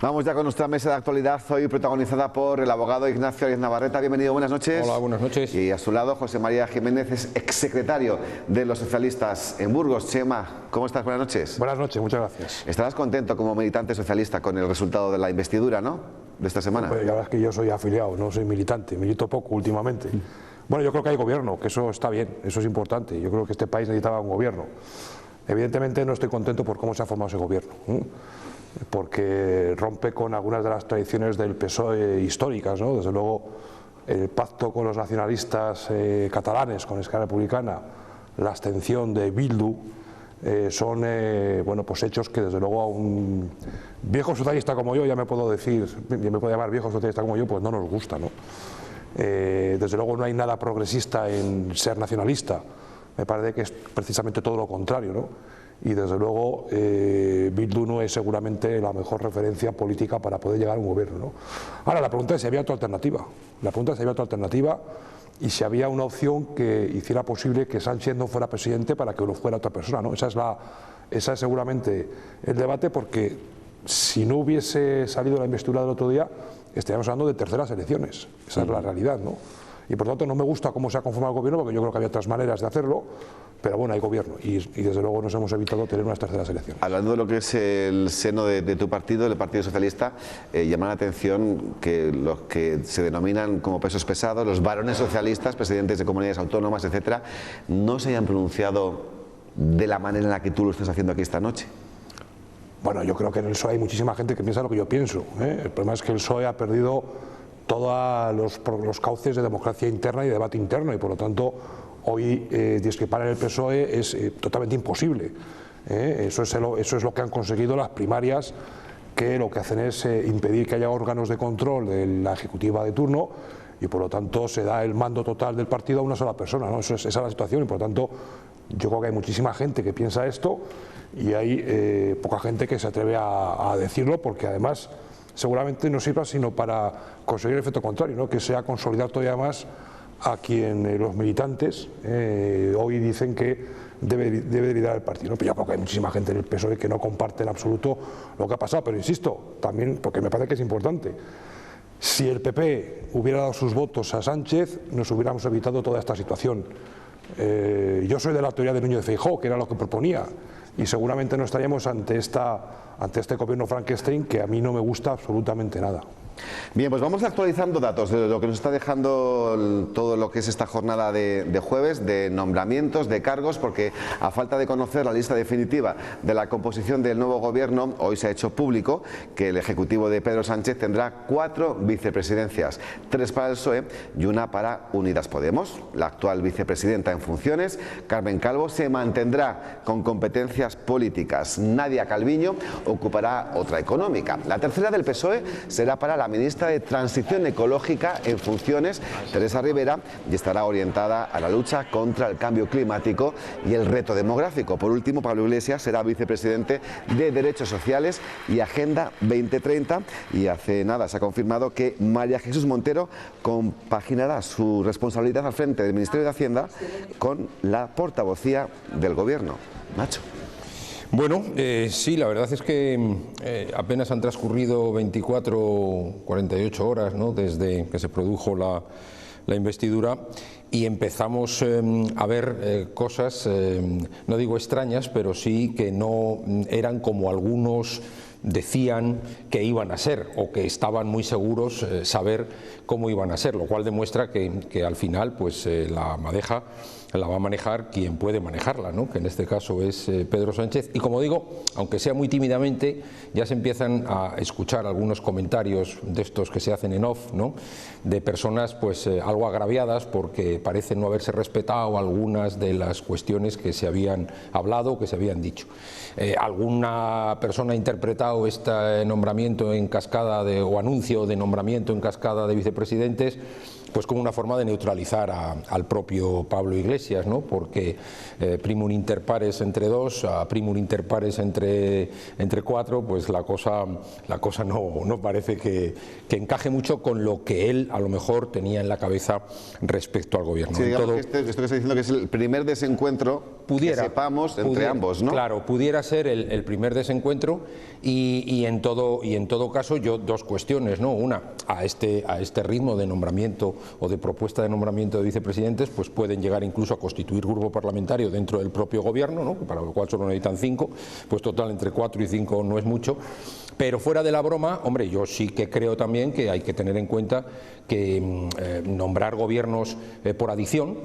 Vamos ya con nuestra mesa de actualidad, hoy protagonizada por el abogado Ignacio Arias Navarrete. Bienvenido, buenas noches. Hola, buenas noches. Y a su lado, José María Jiménez, es exsecretario de los socialistas en Burgos. Chema, ¿cómo estás? Buenas noches. Buenas noches, muchas gracias. Estarás contento como militante socialista con el resultado de la investidura, ¿no?, de esta semana. Pues la verdad es que yo soy afiliado, no soy militante, milito poco últimamente. Bueno, yo creo que hay gobierno, que eso está bien, eso es importante. Yo creo que este país necesitaba un gobierno. Evidentemente no estoy contento por cómo se ha formado ese gobierno, porque rompe con algunas de las tradiciones del PSOE históricas, ¿no? Desde luego el pacto con los nacionalistas catalanes, con Esquerra Republicana, la abstención de Bildu, son bueno, pues hechos que desde luego a un viejo socialista como yo, ya me puedo decir, ya me puedo llamar viejo socialista como yo, pues no nos gusta, ¿no? Desde luego no hay nada progresista en ser nacionalista, me parece que es precisamente todo lo contrario, ¿no? Y desde luego Bildu no es seguramente la mejor referencia política para poder llegar a un gobierno, ¿no? Ahora la pregunta es si había otra alternativa, y si había una opción que hiciera posible que Sánchez no fuera presidente para que lo fuera otra persona, ¿no? Esa es seguramente el debate, porque si no hubiese salido la investidura del otro día estaríamos hablando de terceras elecciones, esa es la realidad, ¿no? Y por lo tanto no me gusta cómo se ha conformado el gobierno, porque yo creo que había otras maneras de hacerlo, pero bueno, hay gobierno y desde luego nos hemos evitado tener unas terceras elecciones. Hablando de lo que es el seno de tu partido, el Partido Socialista, llama la atención que los que se denominan como pesos pesados, los varones socialistas, presidentes de comunidades autónomas, etcétera, no se hayan pronunciado de la manera en la que tú lo estás haciendo aquí esta noche. Bueno, yo creo que en el PSOE hay muchísima gente que piensa lo que yo pienso, ¿eh? El problema es que el PSOE ha perdido todos los cauces de democracia interna y de debate interno, y por lo tanto hoy discrepar en el PSOE es totalmente imposible, ¿eh? Eso es lo que han conseguido las primarias, que lo que hacen es impedir que haya órganos de control de la ejecutiva de turno, y por lo tanto se da el mando total del partido a una sola persona, ¿no? Esa es la situación, y por lo tanto yo creo que hay muchísima gente que piensa esto y hay poca gente que se atreve a decirlo, porque además seguramente no sirva sino para conseguir el efecto contrario, ¿no? Que sea consolidar todavía más a quien los militantes hoy dicen que debe liderar el partido, ¿no? Pero yo creo que hay muchísima gente en el PSOE que no comparte en absoluto lo que ha pasado, pero insisto, también porque me parece que es importante, si el PP hubiera dado sus votos a Sánchez, nos hubiéramos evitado toda esta situación. Yo soy de la teoría de Núñez de Feijóo, que era lo que proponía, y seguramente no estaríamos ante este gobierno Frankenstein, que a mí no me gusta absolutamente nada. Bien, pues vamos actualizando datos de lo que nos está dejando todo lo que es esta jornada de jueves, de nombramientos, de cargos, porque a falta de conocer la lista definitiva de la composición del nuevo gobierno, hoy se ha hecho público que el ejecutivo de Pedro Sánchez tendrá 4 vicepresidencias, 3 para el PSOE y 1 para Unidas Podemos. La actual vicepresidenta en funciones, Carmen Calvo, se mantendrá con competencias políticas. Nadia Calviño ocupará otra económica. La tercera del PSOE será para la ministra de Transición Ecológica en funciones, Teresa Rivera, y estará orientada a la lucha contra el cambio climático y el reto demográfico. Por último, Pablo Iglesias será vicepresidente de Derechos Sociales y Agenda 2030, y hace nada se ha confirmado que María Jesús Montero compaginará su responsabilidad al frente del Ministerio de Hacienda con la portavocía del Gobierno. Nacho. Bueno, sí, la verdad es que apenas han transcurrido 48 horas, ¿no?, desde que se produjo la investidura, y empezamos a ver cosas, no digo extrañas, pero sí que no eran como algunos decían que iban a ser, o que estaban muy seguros saber cómo iban a ser, lo cual demuestra que al final pues la madeja la va a manejar quien puede manejarla, ¿no?, que en este caso es Pedro Sánchez. Y como digo, aunque sea muy tímidamente, ya se empiezan a escuchar algunos comentarios de estos que se hacen en off, ¿no?, de personas pues algo agraviadas porque parecen no haberse respetado algunas de las cuestiones que se habían hablado, que se habían dicho. Alguna persona ha interpretado este nombramiento en cascada o anuncio de nombramiento en cascada de vicepresidentes pues como una forma de neutralizar al propio Pablo Iglesias. Iglesias, ¿no? Porque primum inter pares entre dos, a primum inter pares entre cuatro, pues la cosa no parece que encaje mucho con lo que él a lo mejor tenía en la cabeza respecto al gobierno. Sí, digamos que esto que está diciendo que es el primer desencuentro que sepamos entre ambos, ¿no? Claro, pudiera ser el primer desencuentro y en todo caso yo dos cuestiones, ¿no? Una, a este ritmo de nombramiento o de propuesta de nombramiento de vicepresidentes, pues pueden llegar incluso a constituir grupo parlamentario dentro del propio gobierno, ¿no? Para lo cual solo necesitan 5, pues total entre 4 y 5 no es mucho. Pero fuera de la broma, hombre, yo sí que creo también que hay que tener en cuenta que nombrar gobiernos por adición,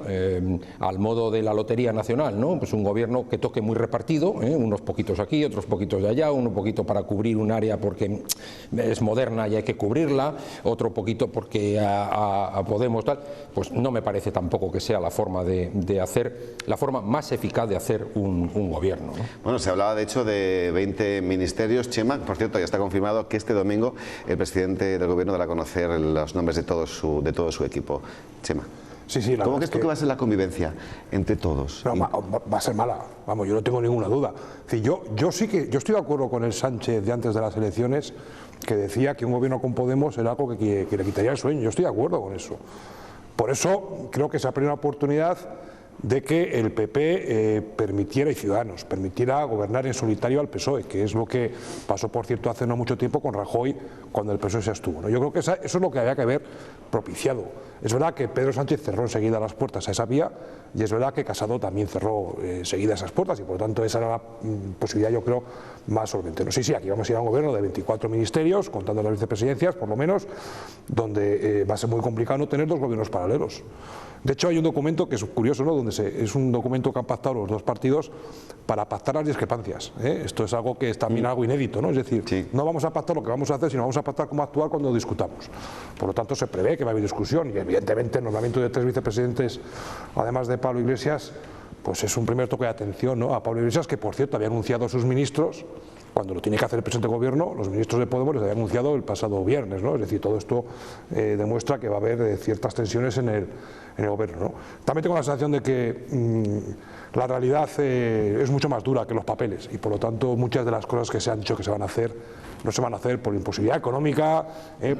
al modo de la Lotería Nacional, ¿no? Pues un gobierno que toque muy repartido, unos poquitos aquí, otros poquitos de allá, uno poquito para cubrir un área porque es moderna y hay que cubrirla, otro poquito porque a Podemos tal, pues no me parece tampoco que sea la forma de hacer, la forma más eficaz de hacer un gobierno, ¿no? Bueno, se hablaba de hecho de 20 ministerios, Chema, por cierto, ya está confirmado que este domingo el presidente del gobierno dará a conocer los nombres de todo su equipo. Chema. Sí, ¿Cómo crees tú que va a ser la convivencia entre todos? No, va a ser mala, vamos, yo no tengo ninguna duda. Es decir, yo estoy de acuerdo con el Sánchez de antes de las elecciones, que decía que un gobierno con Podemos era algo que le quitaría el sueño. Yo estoy de acuerdo con eso. Por eso creo que se ha perdido una oportunidad de que el PP permitiera, y Ciudadanos, permitiera gobernar en solitario al PSOE, que es lo que pasó, por cierto, hace no mucho tiempo con Rajoy, cuando el PSOE se abstuvo, ¿no? Yo creo que eso es lo que había que haber propiciado. Es verdad que Pedro Sánchez cerró enseguida las puertas a esa vía, y es verdad que Casado también cerró enseguida esas puertas, y por lo tanto esa era la posibilidad, yo creo, más solvente. No, sí, aquí vamos a ir a un gobierno de 24 ministerios, contando las vicepresidencias, por lo menos, donde va a ser muy complicado no tener dos gobiernos paralelos. De hecho, hay un documento que es curioso, ¿no? Es un documento que han pactado los dos partidos para pactar las discrepancias, ¿eh? Esto es algo que es también algo inédito, ¿no? Es decir, sí, no vamos a pactar lo que vamos a hacer, sino vamos a pactar cómo actuar cuando discutamos. Por lo tanto, se prevé que va a haber discusión y, evidentemente, el nombramiento de 3 vicepresidentes, además de Pablo Iglesias, pues es un primer toque de atención, ¿no? A Pablo Iglesias, que por cierto había anunciado a sus ministros, cuando lo tiene que hacer el presidente del gobierno, los ministros de Podemos les habían anunciado el pasado viernes, ¿no? Es decir, todo esto demuestra que va a haber ciertas tensiones en el gobierno, ¿no? También tengo la sensación de que la realidad es mucho más dura que los papeles, y por lo tanto muchas de las cosas que se han dicho que se van a hacer no se van a hacer por imposibilidad económica,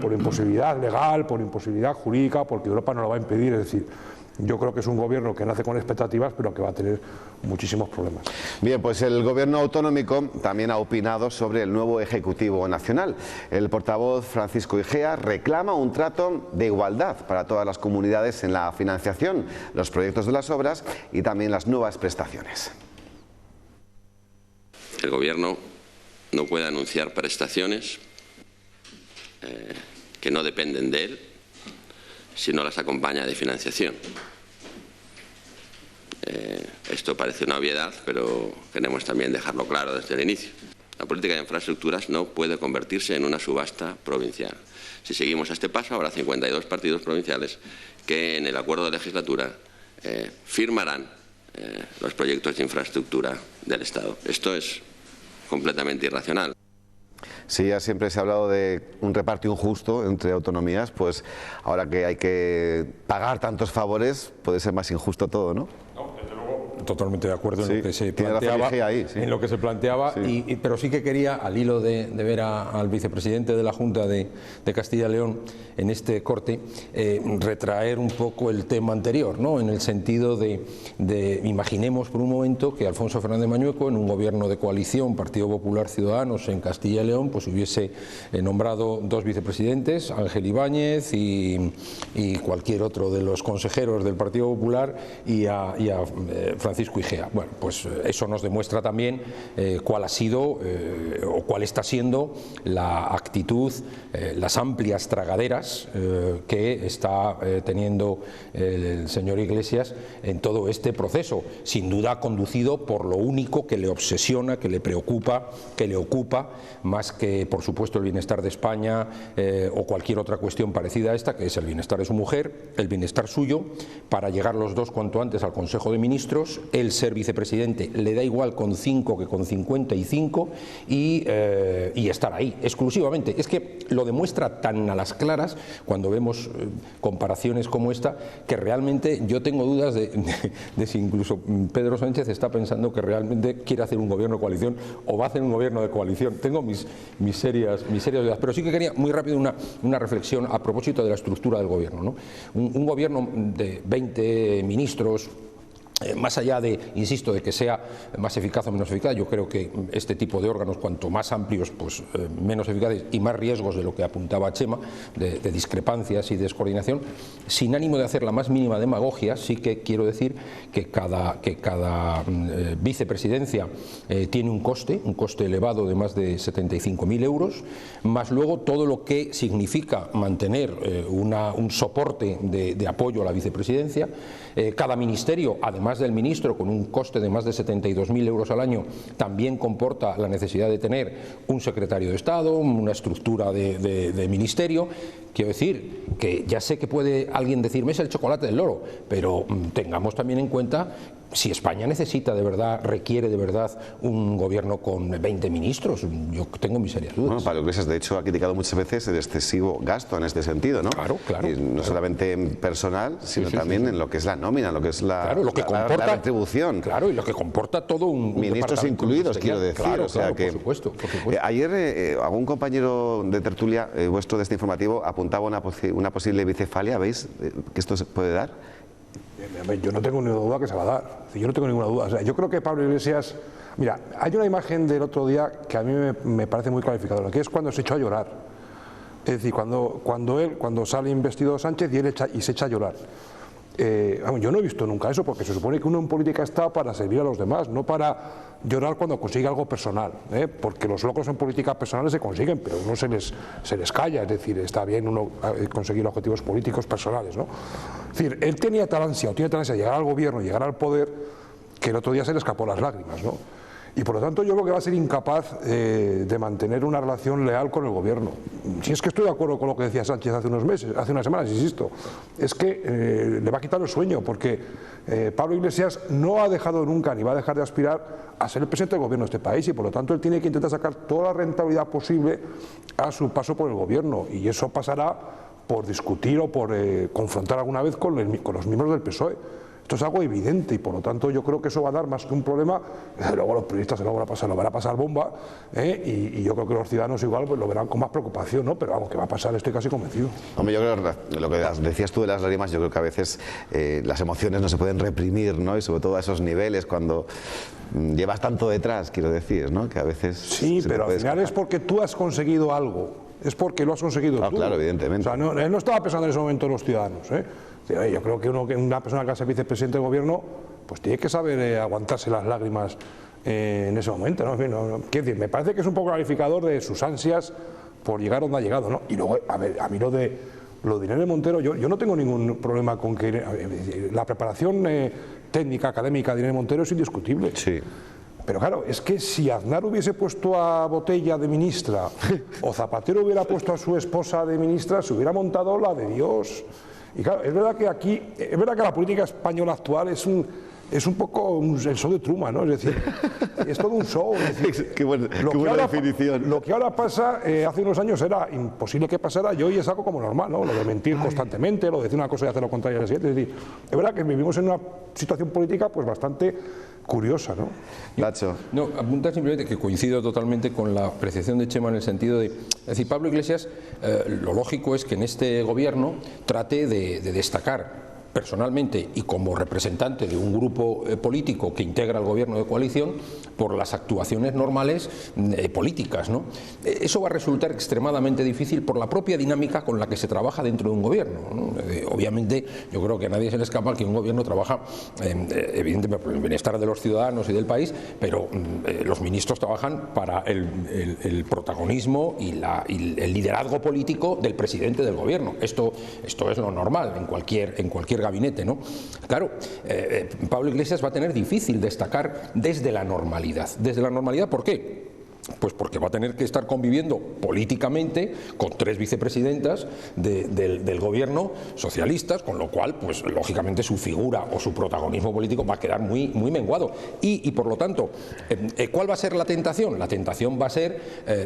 por imposibilidad legal, por imposibilidad jurídica, porque Europa no lo va a impedir. Es decir, yo creo que es un gobierno que nace con expectativas, pero que va a tener muchísimos problemas. Bien, pues el gobierno autonómico también ha opinado sobre el nuevo Ejecutivo Nacional. El portavoz Francisco Igea reclama un trato de igualdad para todas las comunidades en la financiación, los proyectos de las obras y también las nuevas prestaciones. El gobierno no puede anunciar prestaciones que no dependen de él, si no las acompaña de financiación. Esto parece una obviedad, pero queremos también dejarlo claro desde el inicio. La política de infraestructuras no puede convertirse en una subasta provincial. Si seguimos a este paso, habrá 52 partidos provinciales que en el acuerdo de legislatura firmarán los proyectos de infraestructura del Estado. Esto es completamente irracional. Sí, ya siempre se ha hablado de un reparto injusto entre autonomías, pues ahora que hay que pagar tantos favores, puede ser más injusto todo, ¿no? Totalmente de acuerdo en Sí, lo que se tiene razón planteaba, Igea ahí, sí. en lo que se planteaba, Sí. pero sí que quería, al hilo de ver al vicepresidente de la Junta de Castilla y León en este corte, retraer un poco el tema anterior, ¿no? En el sentido de imaginemos por un momento que Alfonso Fernández Mañueco, en un gobierno de coalición Partido Popular Ciudadanos en Castilla y León, pues hubiese nombrado 2 vicepresidentes, Ángel Ibáñez y cualquier otro de los consejeros del Partido Popular y a Francisco Igea. Bueno, pues eso nos demuestra también cuál ha sido o cuál está siendo la actitud, las amplias tragaderas que está teniendo el señor Iglesias en todo este proceso, sin duda conducido por lo único que le obsesiona, que le preocupa, que le ocupa, más que por supuesto el bienestar de España o cualquier otra cuestión parecida a esta, que es el bienestar de su mujer, el bienestar suyo, para llegar los dos cuanto antes al Consejo de Ministros ministros, el ser vicepresidente le da igual con 5 que con 55 y estar ahí exclusivamente. Es que lo demuestra tan a las claras cuando vemos comparaciones como esta, que realmente yo tengo dudas de si incluso Pedro Sánchez está pensando que realmente quiere hacer un gobierno de coalición o va a hacer un gobierno de coalición. Tengo mis serias dudas, pero sí que quería muy rápido una reflexión a propósito de la estructura del gobierno, ¿no? Un gobierno de 20 ministros, más allá de, insisto, de que sea más eficaz o menos eficaz, yo creo que este tipo de órganos, cuanto más amplios, pues menos eficaces y más riesgos de lo que apuntaba Chema, de discrepancias y descoordinación, sin ánimo de hacer la más mínima demagogia. Sí que quiero decir que cada vicepresidencia tiene un coste elevado de más de 75.000 euros, más luego todo lo que significa mantener un soporte de apoyo a la vicepresidencia. Cada ministerio, además del ministro, con un coste de más de 72.000 euros al año, también comporta la necesidad de tener un secretario de Estado, una estructura de ministerio. Quiero decir que ya sé que puede alguien decirme es el chocolate del loro, pero tengamos también en cuenta si España necesita de verdad, requiere de verdad un gobierno con 20 ministros. Yo tengo mis serias dudas. Bueno, Pablo Iglesias, de hecho, ha criticado muchas veces el excesivo gasto en este sentido, ¿no? Claro. Y no solamente en personal, sino también en lo que es la nómina, lo que es la retribución. Claro, y lo que comporta todo un ministros incluidos, quiero decir. Claro, o sea que, por supuesto. Ayer algún compañero de tertulia vuestro de este informativo apuntaba una posible bicefalia. ¿Veis que esto se puede dar? Yo no tengo ninguna duda que se va a dar. Yo no tengo ninguna duda. O sea, yo creo que Pablo Iglesias... Mira, hay una imagen del otro día que a mí me parece muy clarificadora, que es cuando se echó a llorar. Es decir, cuando sale investido Sánchez y se echa a llorar. Yo no he visto nunca eso, porque se supone que uno en política está para servir a los demás, no para llorar cuando consigue algo personal, porque los logros en política personales se consiguen, pero uno se les calla. Es decir, está bien uno conseguir objetivos políticos personales, ¿no? Es decir, él tiene tal ansia de llegar al gobierno, llegar al poder, que el otro día se le escapó las lágrimas, ¿no? Y por lo tanto yo creo que va a ser incapaz de mantener una relación leal con el gobierno. Si es que estoy de acuerdo con lo que decía Sánchez hace unas semanas, insisto, es que le va a quitar el sueño, porque Pablo Iglesias no ha dejado nunca ni va a dejar de aspirar a ser el presidente del gobierno de este país, y por lo tanto él tiene que intentar sacar toda la rentabilidad posible a su paso por el gobierno, y eso pasará por discutir o por confrontar alguna vez con los miembros del PSOE. Esto es algo evidente, y por lo tanto yo creo que eso va a dar más que un problema. Luego los periodistas se lo van a pasar bomba, y yo creo que los ciudadanos igual pues lo verán con más preocupación, ¿no? Pero vamos, que va a pasar, estoy casi convencido. Hombre, yo creo que lo que decías tú de las lágrimas, yo creo que a veces las emociones no se pueden reprimir, ¿no? Y sobre todo a esos niveles, cuando llevas tanto detrás, quiero decir, ¿no? Que a veces... Sí, pero al final es porque tú has conseguido algo, es porque lo has conseguido tú. Claro, evidentemente. O sea, él no estaba pensando en ese momento en los ciudadanos, Yo creo que una persona que va a ser vicepresidente del gobierno pues tiene que saber aguantarse las lágrimas en ese momento, ¿no? En fin, quiero decir, me parece que es un poco clarificador de sus ansias por llegar donde ha llegado, ¿no? Y luego, a ver, a mí lo de Irene Montero, yo no tengo ningún problema con que la preparación técnica, académica de Irene Montero es indiscutible. Sí. Pero claro, es que si Aznar hubiese puesto a Botella de ministra o Zapatero hubiera puesto a su esposa de ministra, se hubiera montado la de Dios. Y claro, es verdad que la política española actual es un poco el show de Truman, ¿no? Es decir, es todo un show. Es decir, qué buena definición. Lo que ahora pasa, hace unos años era imposible que pasara, y hoy es algo como normal, ¿no? Lo de mentir constantemente, lo de decir una cosa y hacer lo contrario a la siguiente. Es decir, es verdad que vivimos en una situación política pues bastante curiosa, ¿no? Nacho. No, apuntar simplemente que coincido totalmente con la apreciación de Chema en el sentido de... Es decir, Pablo Iglesias, lo lógico es que en este gobierno trate de destacar personalmente y como representante de un grupo político que integra el gobierno de coalición por las actuaciones normales políticas, ¿no? Eso va a resultar extremadamente difícil por la propia dinámica con la que se trabaja dentro de un gobierno, ¿no? Obviamente yo creo que a nadie se le escapa que un gobierno trabaja evidentemente por el bienestar de los ciudadanos y del país, pero los ministros trabajan para el protagonismo y el liderazgo político del presidente del gobierno. Esto es lo normal en cualquier gabinete, ¿no? Claro, Pablo Iglesias va a tener difícil destacar desde la normalidad. ¿Desde la normalidad por qué? Pues porque va a tener que estar conviviendo políticamente con 3 vicepresidentas del gobierno socialistas, con lo cual, pues lógicamente su figura o su protagonismo político va a quedar muy menguado. Y por lo tanto, ¿cuál va a ser la tentación? La tentación va a ser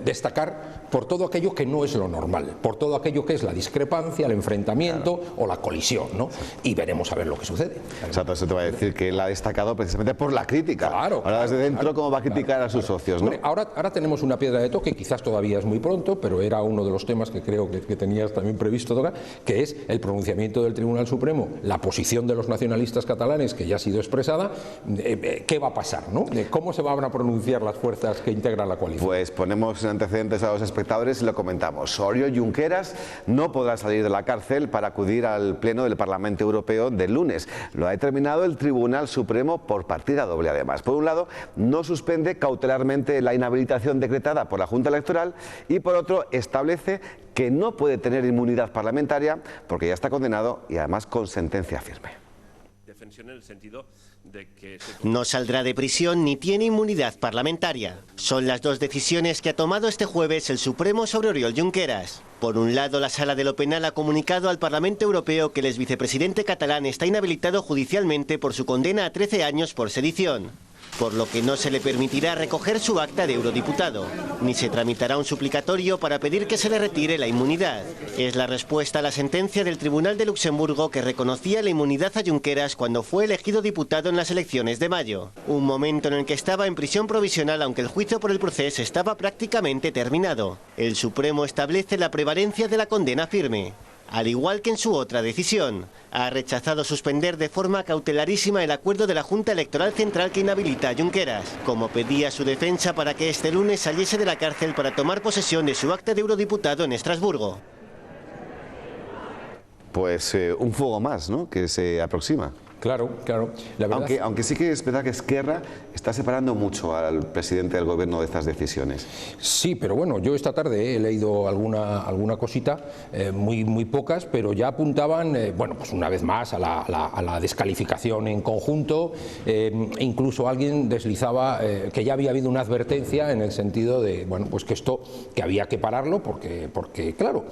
destacar por todo aquello que no es lo normal, por todo aquello que es la discrepancia, el enfrentamiento o la colisión, ¿no? Y veremos a ver lo que sucede. Exacto, eso te va a decir que él ha destacado precisamente por la crítica. Claro. Ahora desde dentro, ¿cómo va a criticar a sus socios, ¿no? Hombre, ahora tenemos una piedra de toque, quizás todavía es muy pronto, pero era uno de los temas que creo que tenías también previsto tocar, que es el pronunciamiento del Tribunal Supremo, la posición de los nacionalistas catalanes, que ya ha sido expresada. ¿Qué va a pasar, ¿no? ¿Cómo se van a pronunciar las fuerzas que integran la coalición? Pues ponemos antecedentes a los espectadores y lo comentamos. Oriol Junqueras no podrá salir de la cárcel para acudir al Pleno del Parlamento Europeo del lunes. Lo ha determinado el Tribunal Supremo por partida doble, además. Por un lado, no suspende cautelarmente la inhabilitación decretada por la Junta Electoral y por otro establece que no puede tener inmunidad parlamentaria porque ya está condenado y además con sentencia firme. No saldrá de prisión ni tiene inmunidad parlamentaria. Son las 2 decisiones que ha tomado este jueves el Supremo sobre Oriol Junqueras. Por un lado, la Sala de lo Penal ha comunicado al Parlamento Europeo que el exvicepresidente catalán está inhabilitado judicialmente por su condena a 13 años por sedición, por lo que no se le permitirá recoger su acta de eurodiputado, ni se tramitará un suplicatorio para pedir que se le retire la inmunidad. Es la respuesta a la sentencia del Tribunal de Luxemburgo que reconocía la inmunidad a Junqueras cuando fue elegido diputado en las elecciones de mayo, un momento en el que estaba en prisión provisional aunque el juicio por el proceso estaba prácticamente terminado. El Supremo establece la prevalencia de la condena firme. Al igual que en su otra decisión, ha rechazado suspender de forma cautelarísima el acuerdo de la Junta Electoral Central que inhabilita a Junqueras, como pedía su defensa para que este lunes saliese de la cárcel para tomar posesión de su acta de eurodiputado en Estrasburgo. Pues un fuego más, ¿no?, que se aproxima. Claro, claro. La verdad... aunque sí que es verdad que Esquerra está separando mucho al presidente del gobierno de estas decisiones. Sí, pero bueno, yo esta tarde he leído alguna cosita, muy pocas, pero ya apuntaban, bueno, pues una vez más a la descalificación en conjunto. Incluso alguien deslizaba que ya había habido una advertencia en el sentido de, bueno, pues que esto, que había que pararlo porque claro,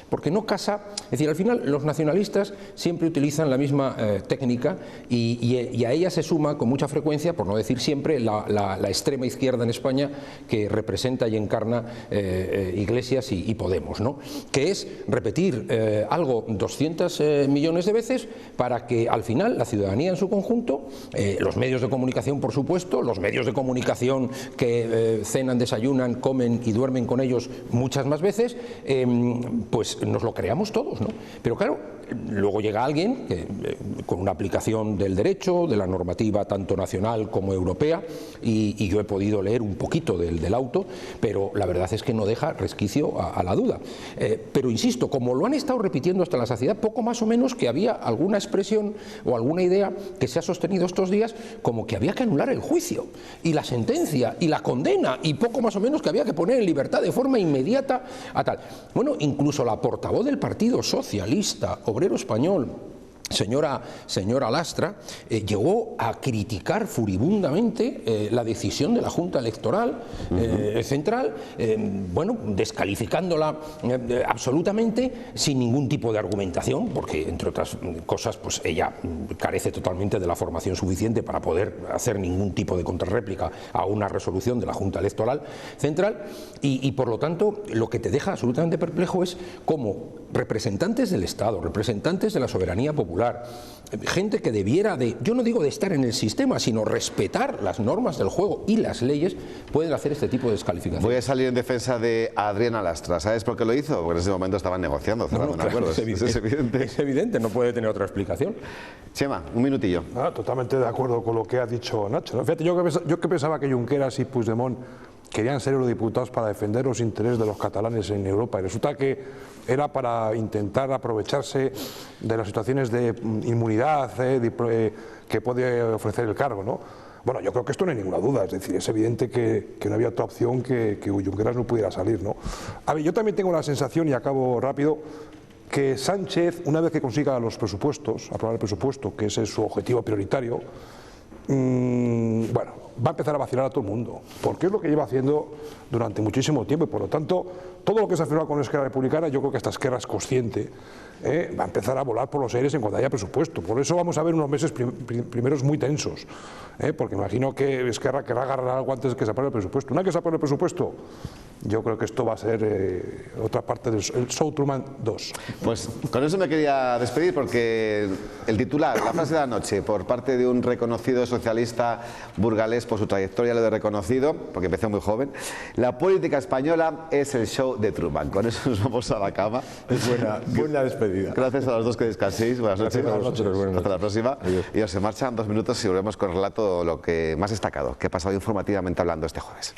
porque no casa. Es decir, al final los nacionalistas siempre utilizan la misma técnica y a ella se suma con mucha frecuencia, por no decir siempre, la extrema izquierda en España que representa y encarna Iglesias y Podemos, ¿no? Que es repetir algo 200 millones de veces para que al final la ciudadanía en su conjunto, los medios de comunicación por supuesto, los medios de comunicación que cenan, desayunan, comen y duermen con ellos muchas más veces, pues nos lo creamos todos, ¿no? Pero claro, luego llega alguien que, con una aplicación del derecho, de la normativa tanto nacional como europea, y yo he podido leer un poquito del auto, pero la verdad es que no deja resquicio a la duda. Pero insisto, como lo han estado repitiendo hasta la saciedad, poco más o menos que había alguna expresión o alguna idea que se ha sostenido estos días como que había que anular el juicio y la sentencia y la condena, y poco más o menos que había que poner en libertad de forma inmediata a tal. Bueno, incluso la portavoz del Partido Socialista Obrero Español, señora Lastra, llegó a criticar furibundamente la decisión de la Junta Electoral Central, bueno, descalificándola absolutamente sin ningún tipo de argumentación, porque entre otras cosas pues ella carece totalmente de la formación suficiente para poder hacer ningún tipo de contrarréplica a una resolución de la Junta Electoral Central, y por lo tanto lo que te deja absolutamente perplejo es cómo representantes del Estado, representantes de la soberanía popular, gente que debiera de, yo no digo de estar en el sistema, sino respetar las normas del juego y las leyes, pueden hacer este tipo de descalificación. Voy a salir en defensa de Adriana Lastra. ¿Sabes por qué lo hizo? Porque en ese momento estaban negociando, cerrando un acuerdo. Es evidente. Es evidente, no puede tener otra explicación. Chema, un minutillo. Totalmente de acuerdo con lo que ha dicho Nacho, ¿no? Fíjate, yo que pensaba que Junqueras y Puigdemont querían ser eurodiputados para defender los intereses de los catalanes en Europa, y resulta que era para intentar aprovecharse de las situaciones de inmunidad que puede ofrecer el cargo, ¿no? Bueno, yo creo que esto no hay ninguna duda, es decir, es evidente que no había otra opción que Junqueras no pudiera salir, ¿no? A ver, yo también tengo la sensación, y acabo rápido, que Sánchez, una vez que consiga los presupuestos, aprobar el presupuesto, que ese es su objetivo prioritario, bueno, va a empezar a vacilar a todo el mundo, porque es lo que lleva haciendo durante muchísimo tiempo y por lo tanto todo lo que se ha firmado con Esquerra Republicana, yo creo que esta Esquerra es consciente, va a empezar a volar por los aires en cuanto haya presupuesto. Por eso vamos a ver unos meses primeros muy tensos, porque imagino que Esquerra querrá agarrar algo antes de que se apruebe el presupuesto. Una vez que se apruebe el presupuesto, yo creo que esto va a ser otra parte del Show Truman 2. Pues con eso me quería despedir, porque el titular, la frase de la noche, por parte de un reconocido socialista burgalés, por su trayectoria lo he reconocido, porque empecé muy joven: la política española es el show de Truman. Con eso nos vamos a la cama. Es buena despedida. Gracias a los dos, que descanséis. Buenas noches. Buenas noches. Hasta la próxima. Adiós. Y se marchan 2 minutos y volvemos con el relato lo que más destacado, que ha pasado informativamente hablando este jueves.